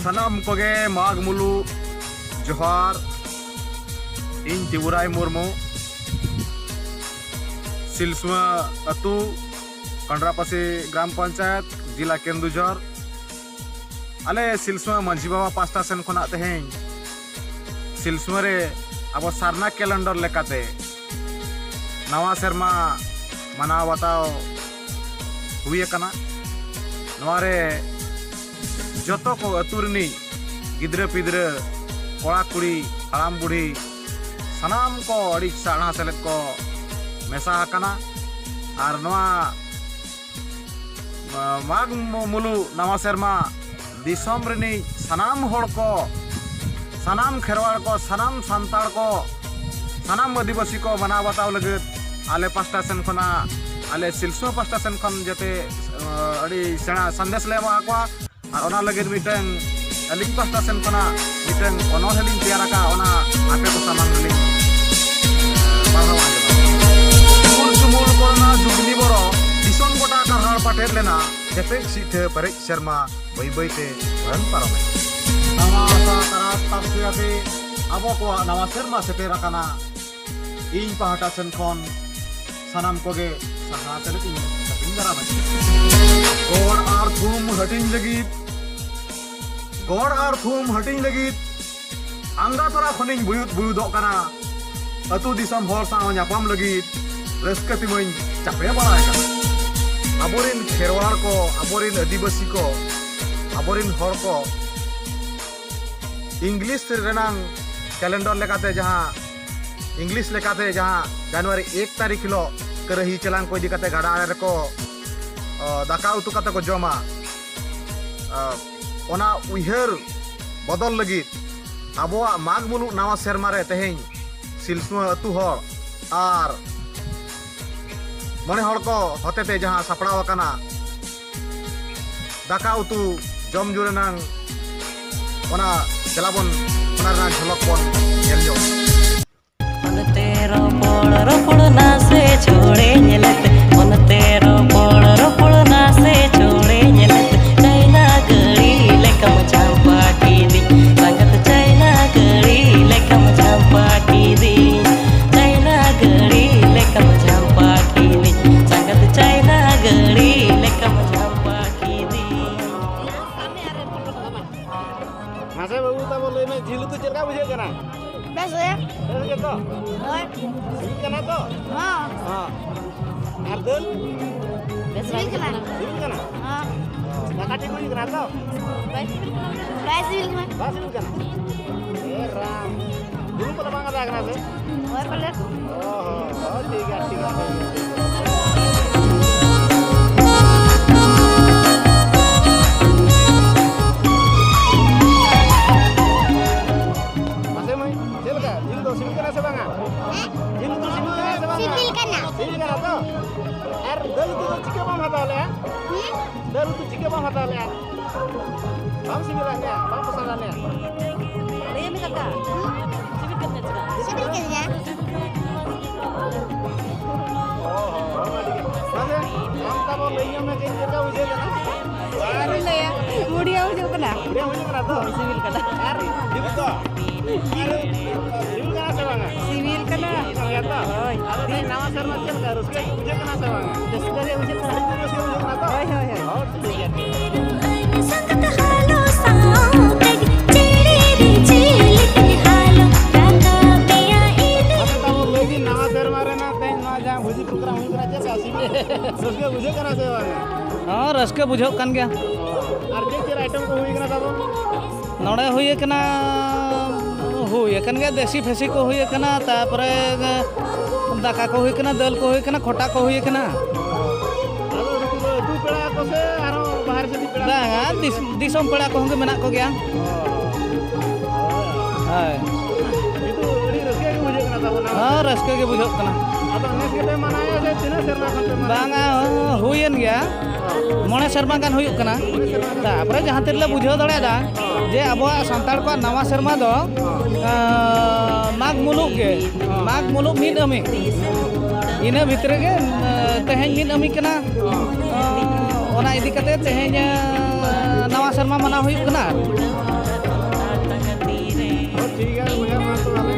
Sanam koge mag mulu Johar इन तिवराय मुर्मू सिलसुआ अतु कंड्रापासी ग्राम पंचायत जिला केन्दुझर आले सिलसुआ मंझी बाबा pasta Sen खना तेहें सिलसुआ रे अब सारना कैलेंडर लेकाते नवा सेरमा मनाव बताओ हुई कना नवारे जतो को अतुरनी गिद्रे पिद्रे कोड़ा कुड़ी हराम बुढ़ी सनाम को अड़ी साढ़ा सेलेद को मेसा हकना और नवा माग मुलु नवा सेरमा दिसम रनी सनाम होड़ को सनाम खेरवाड़ को सनाम सांताड़ को सनाम आदिवासी को मना बताव लगे आले पास्टा सेन खना आले सिलसुआ पास्टा सेन खन जते अड़ी सेना संदेश ले एमा को और ओना लगे मिटन अलिंग पास्टा सेन खना मिटन अनोहेलिंग तैयार का ओना आपे को सामान लिंग Sumul korna jugni boro dison kota karhar patet lena jepek sithe parek serma bai te baran parame nama asa taras tapsiate abo ko nama serma setera kana in pahata sen khon sanam koge saha telet in tapingara ba god ar thum hating lagit anga tora khoning buyudok kana atu disam hor sa nyapam lagit रस्क तिमन चापे बड़ा आबोरिन खेरवाड़ को आबोरिन आदिवासी को आबोरिन हर को English रेनांग calendar लेकाते जहाँ English लेकाते जहाँ जनवरी 1 तारीख हिलो करही चलांग को इदी काते गाड़ा रे को दाका उतु काते को जमा ओना उइहर बदल लगी आबोआ माग मुलुक नवा सेरमा रे तेहें सिलसुआ अतु हर आर मने हड़ को हतेते जहाँ सापड़ाव कना दाका उतु जम जुरेनांग ओना चलाबन ओना रना झलक बन नेलजो मन तेरो रोपड़ ना से छोड़े नेलते मन तेरो रोपड़ ना से छोड़े नेलते चाइना गड़ी लेकम चांपा की दी संगत चाइना गड़ी लेकम चांपा की दी चाइना गड़ी लेकम चांपा की दी संगत चाइना गड़ी लेकम चांपा की दी मासे बाबू ता बोले में झिलु तो चरका बुझे कना बस है बस के तो और झिल कना तो हां हां अर्दल सिविल कना हां नाकाटी कोई कना तो बाय सिविल कना ए Ram dulu pala bang ada kena se और पहले oh ठीक है masih mai silakan jil do sibil kana se banga jil do sibil kana se banga sibil kana to er dalu tu chike bam hata le dalu tu chike bam hata le bam sibilanya bam pesanannya अरे मैं काका civil करना हम तब लइया में के जगह बुझे ना अरे ले मुड़िया हो जो कना उड़े हो करा तो सिविल कना यार दिबी तो सिविल कना से बांगा सिविल कना ya तो अरे नवा शर्मा चल कर उसके बुझे कना से बांगा दसरे मुझे कना उसके बुझे कना तो हाय और ठीक है संगत हालो साउतेग चेड़े रे चेलित हालो काका पिया इन अब तब लोगी नवा शर्मा रे ना तै ना जा भुजी प्रोग्राम हुई करा जैसे सिविल उसके बुझे कना से बांगा हाँ रस्के बुझो कन गया और जे आइटम को हुई कना तब नोड़े हुई कना गया देसी फेसी को हुई कना तापरे दाका को हुई कना दाल को हुई कना खोटा को हुई कना दू पेड़ा को से आरो बाहर से पेड़ा दांगा दिसम पेड़ा को होंगे मेना को गया हाय itu ini रस्के के बुझे कना तब ना हाँ रस्के के बुझो कना अब नेस के मनाया से तीन शर्मा खन पे बांगा हुईन गया मोने शर्मा गान हुई कना तापरे जहाँ तिरले बुझो दड़ेदा जे अबो सांताड़ को नवा शर्मा दो माग मुलुक के माग मुलुक मिद अमी इना भितर के तेहें मिद अमी कना ओना इदी कते तेहें नवा शर्मा मना हुई कना ठीक है भैया मा तो आले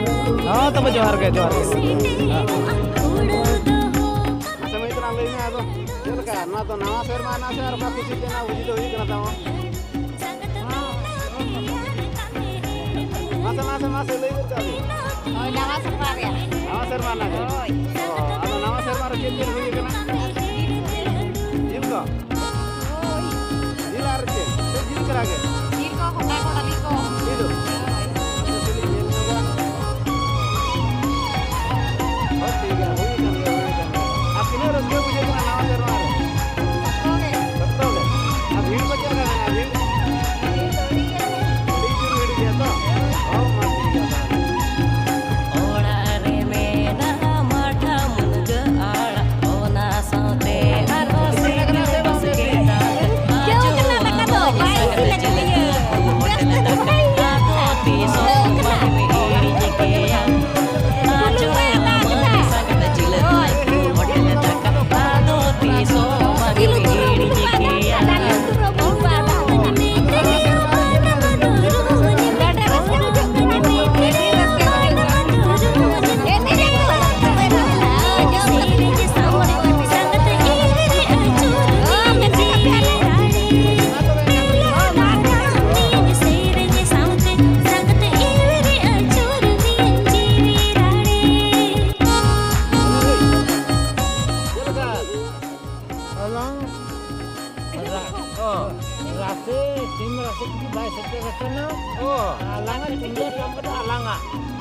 हां तब जोहार के अच्छा मैं इतना ले में आदो चल का ना तो नवा शर्मा ना से और का कुछ देना हुई तो हुई कना ताओ मासे ले कर चाली nama sebar ya. नवा शर्मा ना के अब नवा शर्मा रे के दिन हुई कना जिम का जिला रे से जिम करा के Iko kota liko. ಇದು ठीक है आप कितने रस्ते मुझे ना नाम करवा रहे सकते हो अब भीड़ में चल रहा है भीड़ बड़ी शुरू हो गया तो आओ मार दिया ओड़ारे में ना माठा मुनग आड़ा ओना साथे हरो से बस के Jauh kena dekat tuh, baik sih lagi dia.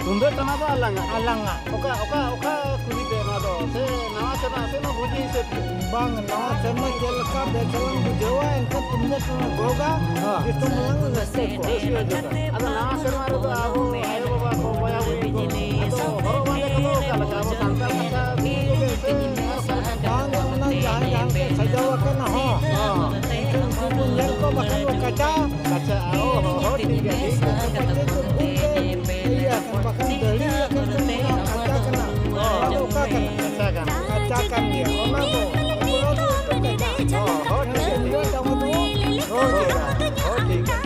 सुंदर तना तो अलंगा ओका खुदी दे ना दो से नवा से ना बुझी से bang nawa शर्मा चल का बेचलन बुझवा इनका तुमने होगा कि तुम लंग रस्ते को अब नवा शर्मा रे तो आहो आए बाबा को बया हुई तो हरो वाले को का लगा वो संता का bang ना जान के सजावा के ना हो तुम लेल को बखन वो कचा अच्छा आओ हो ठीक है iya kan bahkan dari akan semua kata kena oka kena kaca kan dia ona tuh हो ठीक है dia kamu tuh हो ठीक है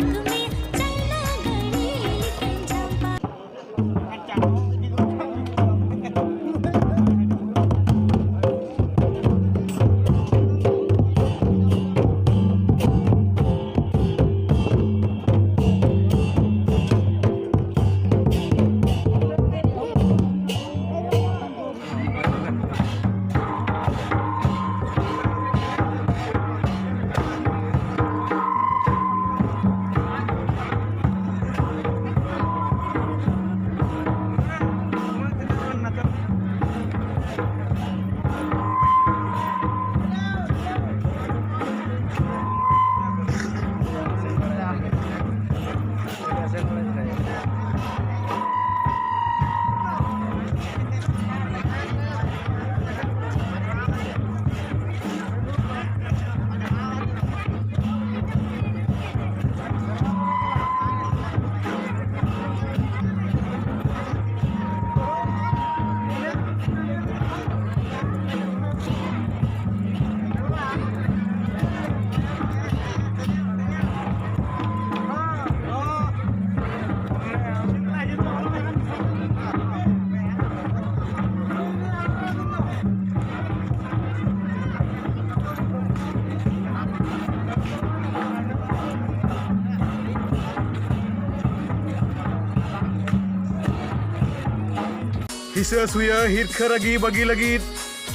Hisa suya hirkha lagi bagi lagi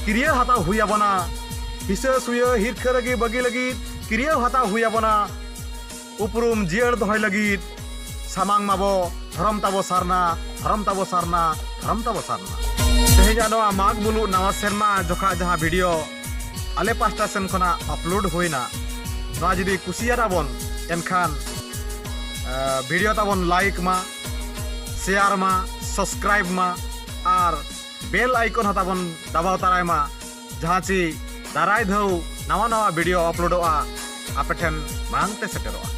kiriya hata huya bana. Hisa suya hirkha lagi bagi lagi kiriya hata huya bana. Uprum jiar dohai lagi samang mabo haram tabo sarna haram tabo sarna haram tabo sarna. Tehnya no mag bulu nawa serma jokha jaha video ale pasta sen khona upload hoina. No jodi kusiara bon enkhan video tabon like ma share ma subscribe ma আর bell icon হতাবন দাবাও তারাই মা যাহাচি দারাই ধৌ নাওয়া নাওয়া video আপলোডোয়া আপেঠেন মাংতে সেটেরোয়া।